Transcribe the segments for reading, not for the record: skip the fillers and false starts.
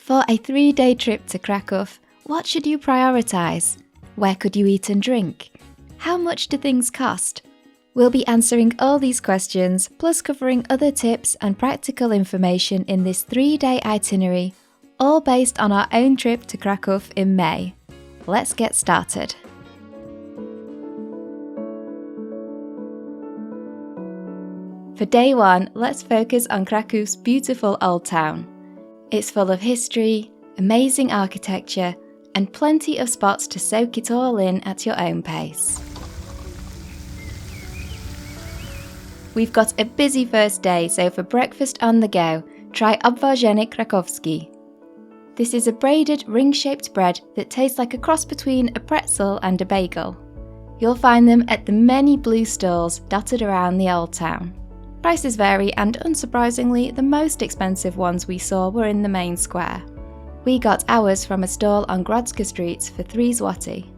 For a 3-day trip to Kraków, what should you prioritise? Where could you eat and drink? How much do things cost? We'll be answering all these questions, plus covering other tips and practical information in this 3-day itinerary, all based on our own trip to Kraków in May. Let's get started. For day 1, let's focus on Krakow's beautiful Old Town. It's full of history, amazing architecture, and plenty of spots to soak it all in at your own pace. We've got a busy first day, so for breakfast on the go, try obwarzenie krakowski. This is a braided, ring-shaped bread that tastes like a cross between a pretzel and a bagel. You'll find them at the many blue stalls dotted around the Old Town. Prices vary, and unsurprisingly, the most expensive ones we saw were in the main square. We got ours from a stall on Grodzka Street for 3 zloty.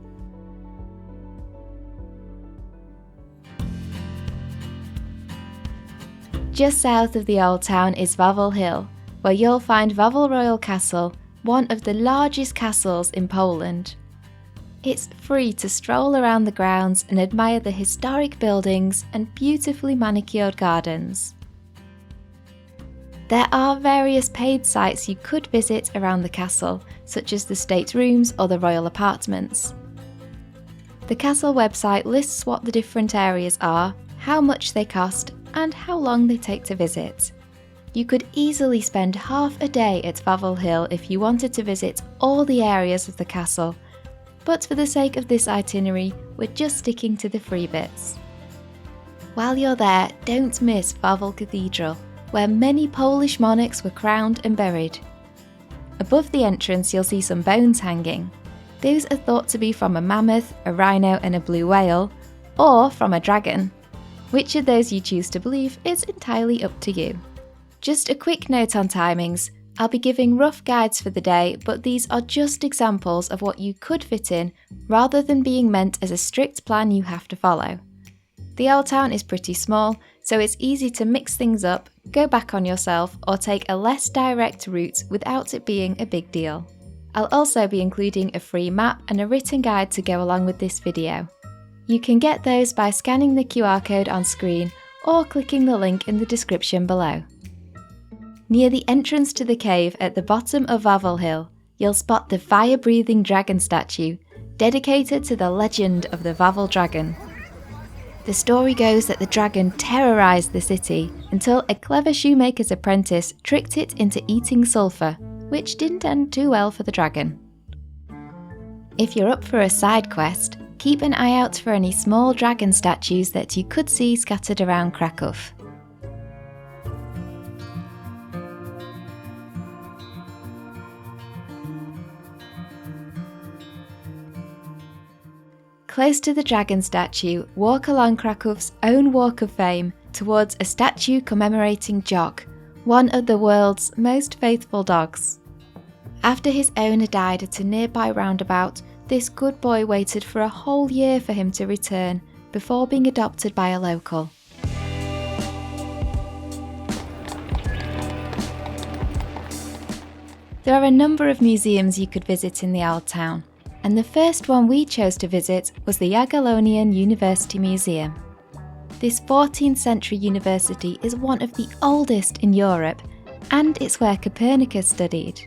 Just south of the Old Town is Wawel Hill, where you'll find Wawel Royal Castle, one of the largest castles in Poland. It's free to stroll around the grounds and admire the historic buildings and beautifully manicured gardens. There are various paid sites you could visit around the castle, such as the state rooms or the royal apartments. The castle website lists what the different areas are, how much they cost, and how long they take to visit. You could easily spend half a day at Wawel Hill if you wanted to visit all the areas of the castle, but for the sake of this itinerary, we're just sticking to the free bits. While you're there, don't miss Wawel Cathedral, where many Polish monarchs were crowned and buried. Above the entrance you'll see some bones hanging. Those are thought to be from a mammoth, a rhino and a blue whale, or from a dragon. Which of those you choose to believe is entirely up to you. Just a quick note on timings. I'll be giving rough guides for the day, but these are just examples of what you could fit in, rather than being meant as a strict plan you have to follow. The Old Town is pretty small, so it's easy to mix things up, go back on yourself, or take a less direct route without it being a big deal. I'll also be including a free map and a written guide to go along with this video. You can get those by scanning the QR code on screen or clicking the link in the description below. Near the entrance to the cave at the bottom of Wawel Hill, you'll spot the fire-breathing dragon statue, dedicated to the legend of the Wawel Dragon. The story goes that the dragon terrorised the city until a clever shoemaker's apprentice tricked it into eating sulphur, which didn't end too well for the dragon. If you're up for a side quest, keep an eye out for any small dragon statues that you could see scattered around Kraków. Close to the dragon statue, walk along Krakow's own Walk of Fame towards a statue commemorating Dżok, one of the world's most faithful dogs. After his owner died at a nearby roundabout, this good boy waited for a whole year for him to return before being adopted by a local. There are a number of museums you could visit in the Old Town, and the first one we chose to visit was the Jagiellonian University Museum. This 14th century university is one of the oldest in Europe, and it's where Copernicus studied.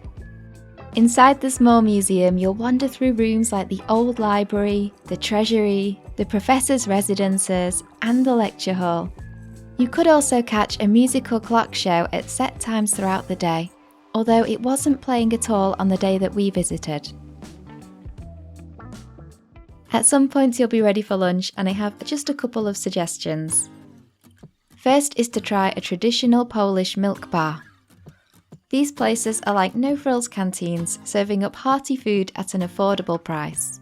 Inside the small museum, you'll wander through rooms like the old library, the treasury, the professors' residences, and the lecture hall. You could also catch a musical clock show at set times throughout the day, although it wasn't playing at all on the day that we visited. At some point you'll be ready for lunch, and I have just a couple of suggestions. First is to try a traditional Polish milk bar. These places are like no-frills canteens, serving up hearty food at an affordable price.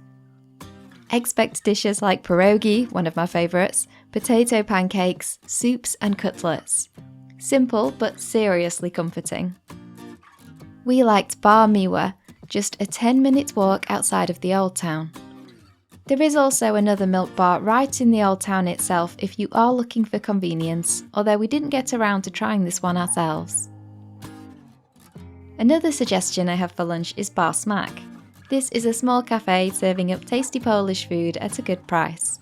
Expect dishes like pierogi, one of my favourites, potato pancakes, soups and cutlets. Simple but seriously comforting. We liked Bar Miła, just a 10-minute walk outside of the Old Town. There is also another milk bar right in the Old Town itself if you are looking for convenience, although we didn't get around to trying this one ourselves. Another suggestion I have for lunch is Bar Smack. This is a small cafe serving up tasty Polish food at a good price.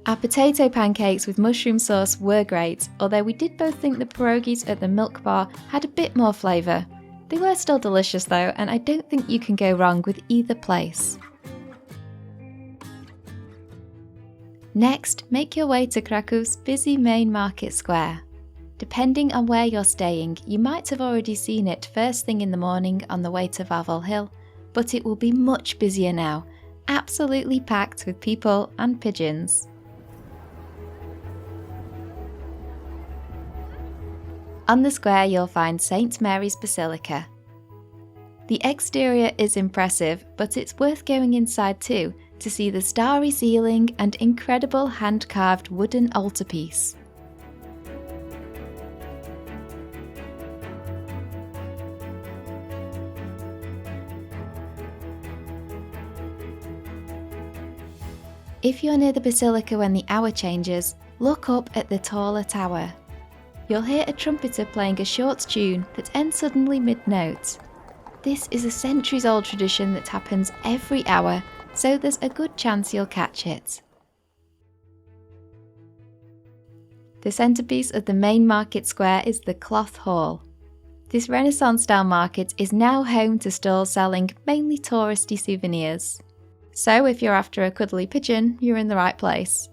Our potato pancakes with mushroom sauce were great, although we did both think the pierogies at the Milk Bar had a bit more flavour. They were still delicious though, and I don't think you can go wrong with either place. Next, make your way to Krakow's busy main market square. Depending on where you're staying, you might have already seen it first thing in the morning on the way to Wawel Hill, but it will be much busier now, absolutely packed with people and pigeons. On the square you'll find St. Mary's Basilica. The exterior is impressive, but it's worth going inside too to see the starry ceiling and incredible hand-carved wooden altarpiece. If you're near the basilica when the hour changes, look up at the taller tower. You'll hear a trumpeter playing a short tune that ends suddenly mid-note. This is a centuries-old tradition that happens every hour, so there's a good chance you'll catch it. The centrepiece of the main market square is the Cloth Hall. This Renaissance-style market is now home to stalls selling mainly touristy souvenirs. So if you're after a cuddly pigeon, you're in the right place.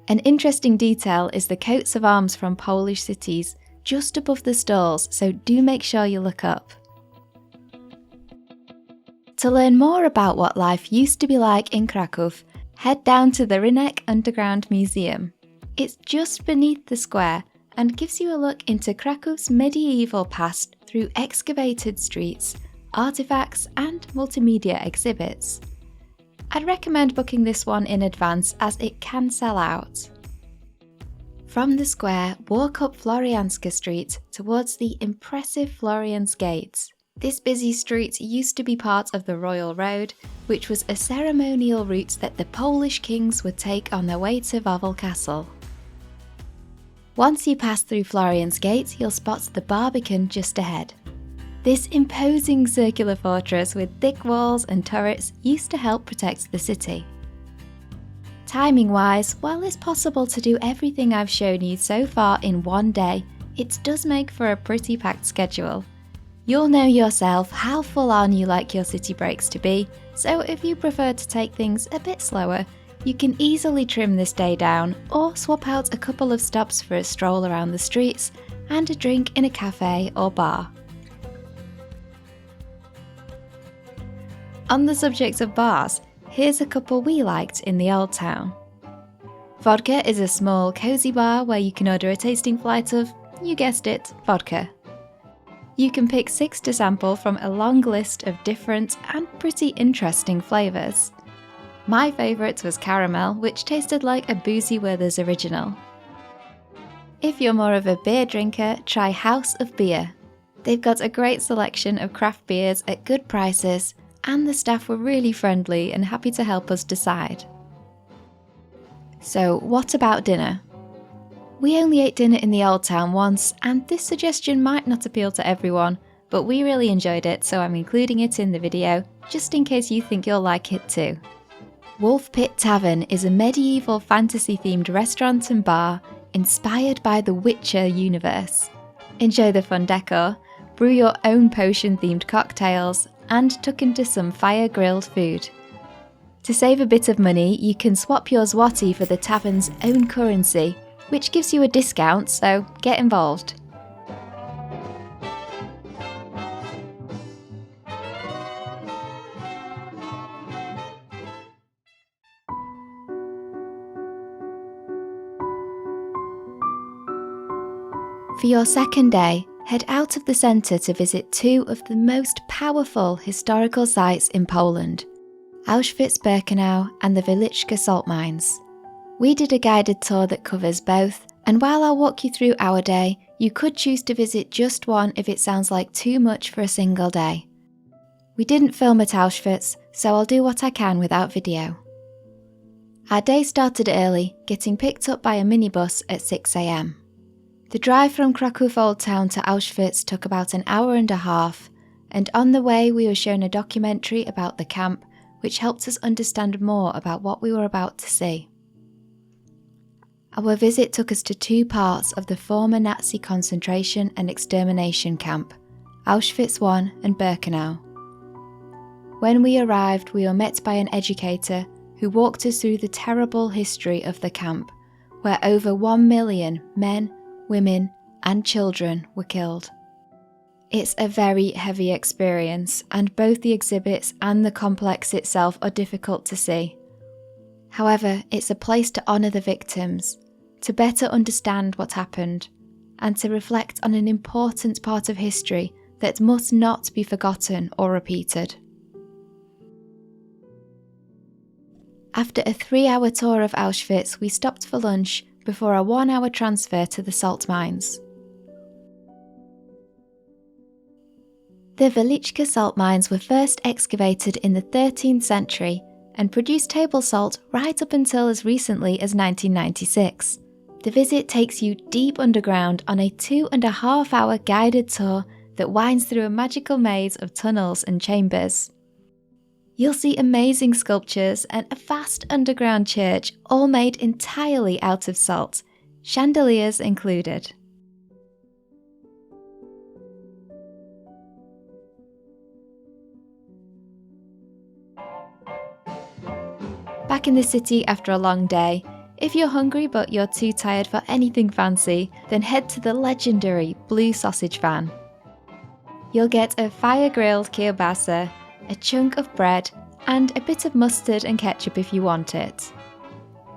An interesting detail is the coats of arms from Polish cities just above the stalls, so do make sure you look up. To learn more about what life used to be like in Kraków, head down to the Rynek Underground Museum. It's just beneath the square and gives you a look into Krakow's medieval past through excavated streets, artifacts and multimedia exhibits. I'd recommend booking this one in advance as it can sell out. From the square, walk up Florianska Street towards the impressive Florian's Gate. This busy street used to be part of the Royal Road, which was a ceremonial route that the Polish kings would take on their way to Wawel Castle. Once you pass through Florian's Gate, you'll spot the Barbican just ahead. This imposing circular fortress with thick walls and turrets used to help protect the city. Timing-wise, while it's possible to do everything I've shown you so far in one day, it does make for a pretty packed schedule. You'll know yourself how full on you like your city breaks to be, so if you prefer to take things a bit slower, you can easily trim this day down or swap out a couple of stops for a stroll around the streets and a drink in a cafe or bar. On the subject of bars, here's a couple we liked in the Old Town. Vodka is a small, cosy bar where you can order a tasting flight of, you guessed it, vodka. You can pick 6 to sample from a long list of different and pretty interesting flavours. My favourite was caramel, which tasted like a Boozy Werther's original. If you're more of a beer drinker, try House of Beer. They've got a great selection of craft beers at good prices, and the staff were really friendly and happy to help us decide. So, what about dinner? We only ate dinner in the Old Town once, and this suggestion might not appeal to everyone, but we really enjoyed it, so I'm including it in the video, just in case you think you'll like it too. Wolf Pit Tavern is a medieval fantasy-themed restaurant and bar inspired by the Witcher universe. Enjoy the fun decor, brew your own potion-themed cocktails, and tuck into some fire-grilled food. To save a bit of money, you can swap your złoty for the tavern's own currency, which gives you a discount, so get involved. For your second day, head out of the centre to visit 2 of the most powerful historical sites in Poland, Auschwitz-Birkenau and the Wieliczka salt mines. We did a guided tour that covers both, and while I'll walk you through our day, you could choose to visit just one if it sounds like too much for a single day. We didn't film at Auschwitz, so I'll do what I can without video. Our day started early, getting picked up by a minibus at 6 AM. The drive from Kraków Old Town to Auschwitz took about an hour and a half, and on the way we were shown a documentary about the camp, which helped us understand more about what we were about to see. Our visit took us to two parts of the former Nazi concentration and extermination camp, Auschwitz I and Birkenau. When we arrived, we were met by an educator who walked us through the terrible history of the camp, where over 1 million men, women, and children were killed. It's a very heavy experience, and both the exhibits and the complex itself are difficult to see. However, it's a place to honour the victims, to better understand what happened, and to reflect on an important part of history that must not be forgotten or repeated. After a 3-hour tour of Auschwitz, we stopped for lunch before a 1-hour transfer to the salt mines. The Wieliczka salt mines were first excavated in the 13th century and produced table salt right up until as recently as 1996. The visit takes you deep underground on a 2.5-hour guided tour that winds through a magical maze of tunnels and chambers. You'll see amazing sculptures and a vast underground church, all made entirely out of salt, chandeliers included. Back in the city after a long day, if you're hungry but you're too tired for anything fancy, then head to the legendary Blue Sausage Van. You'll get a fire-grilled kielbasa, a chunk of bread, and a bit of mustard and ketchup if you want it.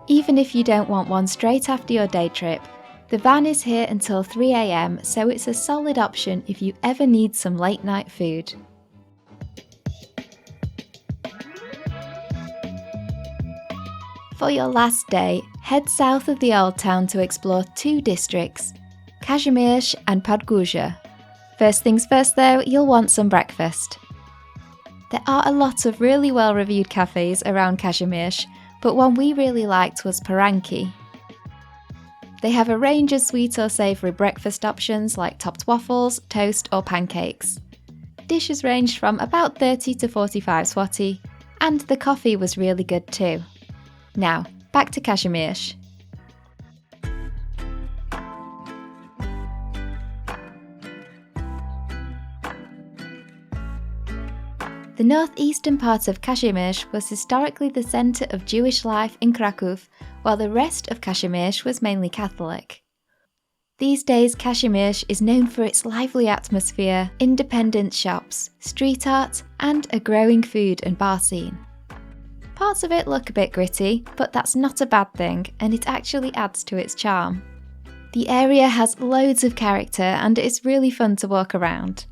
Even if you don't want one straight after your day trip, the van is here until 3 a.m, so it's a solid option if you ever need some late night food. For your last day, head south of the Old Town to explore two districts, Kazimierz and Podgórze. First things first though, you'll want some breakfast. There are a lot of really well-reviewed cafes around Kazimierz, but one we really liked was Poranki. They have a range of sweet or savoury breakfast options like topped waffles, toast or pancakes. Dishes ranged from about 30 to 45 zloty, and the coffee was really good too. Now, back to Kazimierz. The northeastern part of Kazimierz was historically the centre of Jewish life in Kraków, while the rest of Kazimierz was mainly Catholic. These days, Kazimierz is known for its lively atmosphere, independent shops, street art, and a growing food and bar scene. Parts of it look a bit gritty, but that's not a bad thing, and it actually adds to its charm. The area has loads of character, and it's really fun to walk around.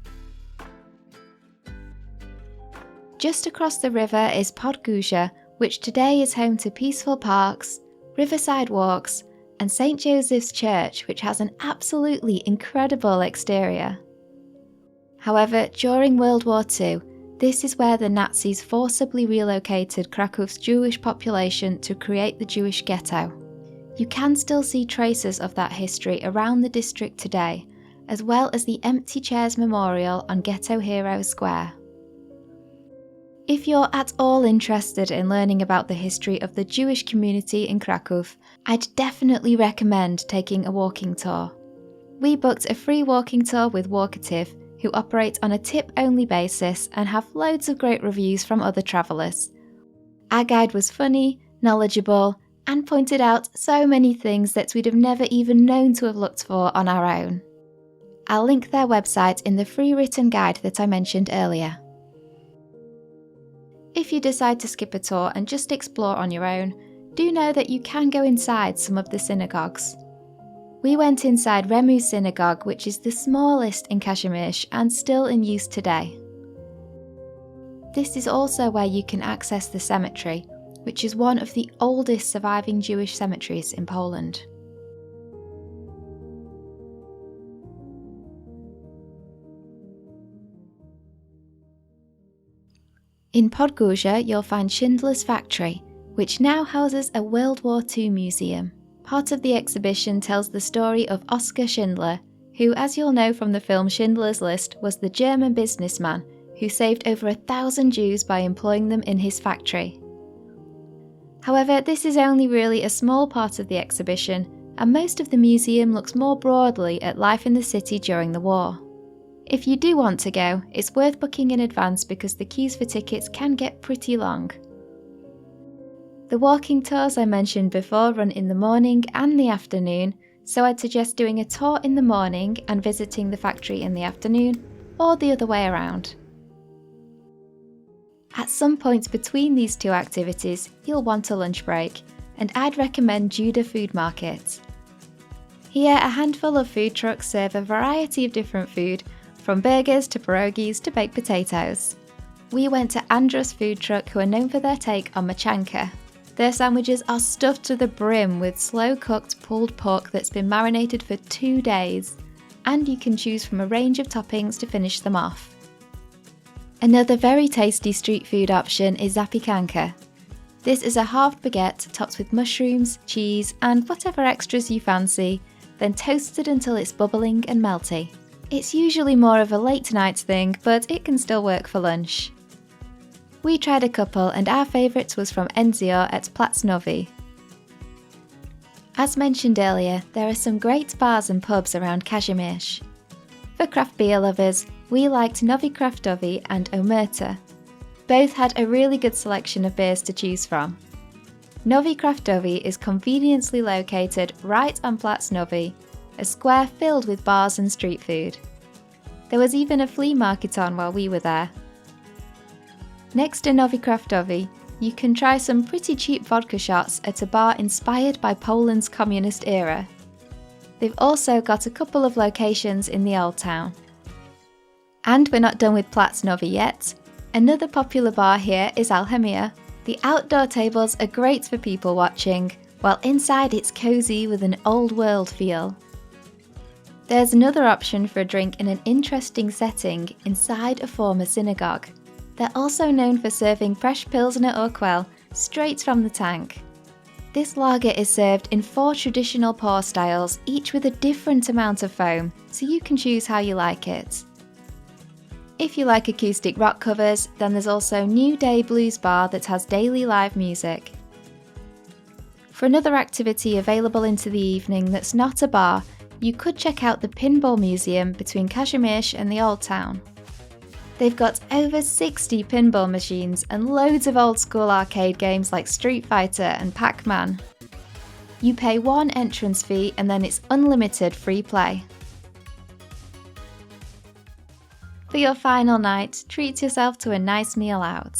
Just across the river is Podgórze, which today is home to peaceful parks, riverside walks, and St. Joseph's Church, which has an absolutely incredible exterior. However, during World War II, this is where the Nazis forcibly relocated Krakow's Jewish population to create the Jewish ghetto. You can still see traces of that history around the district today, as well as the Empty Chairs Memorial on Ghetto Heroes Square. If you're at all interested in learning about the history of the Jewish community in Kraków, I'd definitely recommend taking a walking tour. We booked a free walking tour with Walkative, who operate on a tip-only basis and have loads of great reviews from other travellers. Our guide was funny, knowledgeable, and pointed out so many things that we'd have never even known to have looked for on our own. I'll link their website in the free written guide that I mentioned earlier. If you decide to skip a tour and just explore on your own, do know that you can go inside some of the synagogues. We went inside Remuh Synagogue, which is the smallest in Kazimierz and still in use today. This is also where you can access the cemetery, which is one of the oldest surviving Jewish cemeteries in Poland. In Podgórze, you'll find Schindler's factory, which now houses a World War II museum, Part of the exhibition tells the story of Oskar Schindler, who, as you'll know from the film Schindler's List, was the German businessman who saved over 1,000 Jews by employing them in his factory. However, this is only really a small part of the exhibition, and most of the museum looks more broadly at life in the city during the war. If you do want to go, it's worth booking in advance because the queues for tickets can get pretty long. The walking tours I mentioned before run in the morning and the afternoon, so I'd suggest doing a tour in the morning and visiting the factory in the afternoon, or the other way around. At some point between these two activities, you'll want a lunch break, and I'd recommend Judah Food Market. Here, a handful of food trucks serve a variety of different food, from burgers to pierogies to baked potatoes. We went to Andrus Food Truck, who are known for their take on machanka. Their sandwiches are stuffed to the brim with slow-cooked pulled pork that's been marinated for 2 days, and you can choose from a range of toppings to finish them off. Another very tasty street food option is zapiekanka. This is a halved baguette topped with mushrooms, cheese, and whatever extras you fancy, then toasted until it's bubbling and melty. It's usually more of a late night thing, but it can still work for lunch. We tried a couple, and our favourite was from Enzio at Platz Novi. As mentioned earlier, there are some great bars and pubs around Kazimierz. For craft beer lovers, we liked Novi Kraftowi and Omerta. Both had a really good selection of beers to choose from. Novi Kraftowi is conveniently located right on Platz Novi, a square filled with bars and street food. There was even a flea market on while we were there. Next to Novi Kraftowi, you can try some pretty cheap vodka shots at a bar inspired by Poland's communist era. They've also got a couple of locations in the Old Town. And we're not done with Platz Novi yet. Another popular bar here is Alchemia. The outdoor tables are great for people watching, while inside it's cosy with an old world feel. There's another option for a drink in an interesting setting inside a former synagogue. They're also known for serving fresh Pilsner Urquell straight from the tank. This lager is served in 4 traditional pour styles, each with a different amount of foam, so you can choose how you like it. If you like acoustic rock covers, then there's also New Day Blues Bar that has daily live music. For another activity available into the evening that's not a bar, you could check out the Pinball Museum between Kazimierz and the Old Town. They've got over 60 pinball machines and loads of old school arcade games like Street Fighter and Pac-Man. You pay 1 entrance fee and then it's unlimited free play. For your final night, treat yourself to a nice meal out.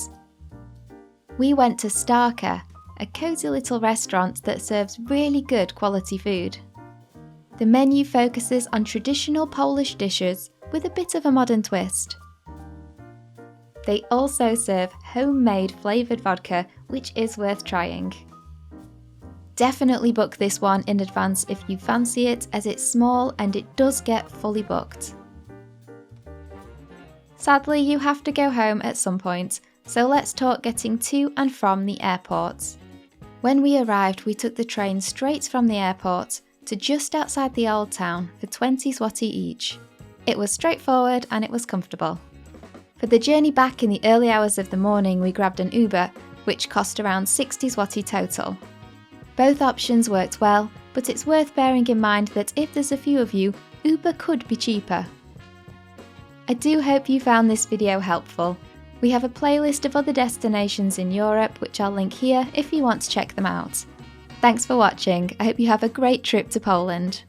We went to Starka, a cosy little restaurant that serves really good quality food. The menu focuses on traditional Polish dishes with a bit of a modern twist. They also serve homemade flavoured vodka, which is worth trying. Definitely book this one in advance if you fancy it, as it's small and it does get fully booked. Sadly, you have to go home at some point, so let's talk getting to and from the airport. When we arrived, we took the train straight from the airport to just outside the Old Town for 20 zloty each. It was straightforward and it was comfortable. For the journey back in the early hours of the morning, we grabbed an Uber, which cost around 60 zloty total. Both options worked well, but it's worth bearing in mind that if there's a few of you, Uber could be cheaper. I do hope you found this video helpful. We have a playlist of other destinations in Europe, which I'll link here if you want to check them out. Thanks for watching. I hope you have a great trip to Poland.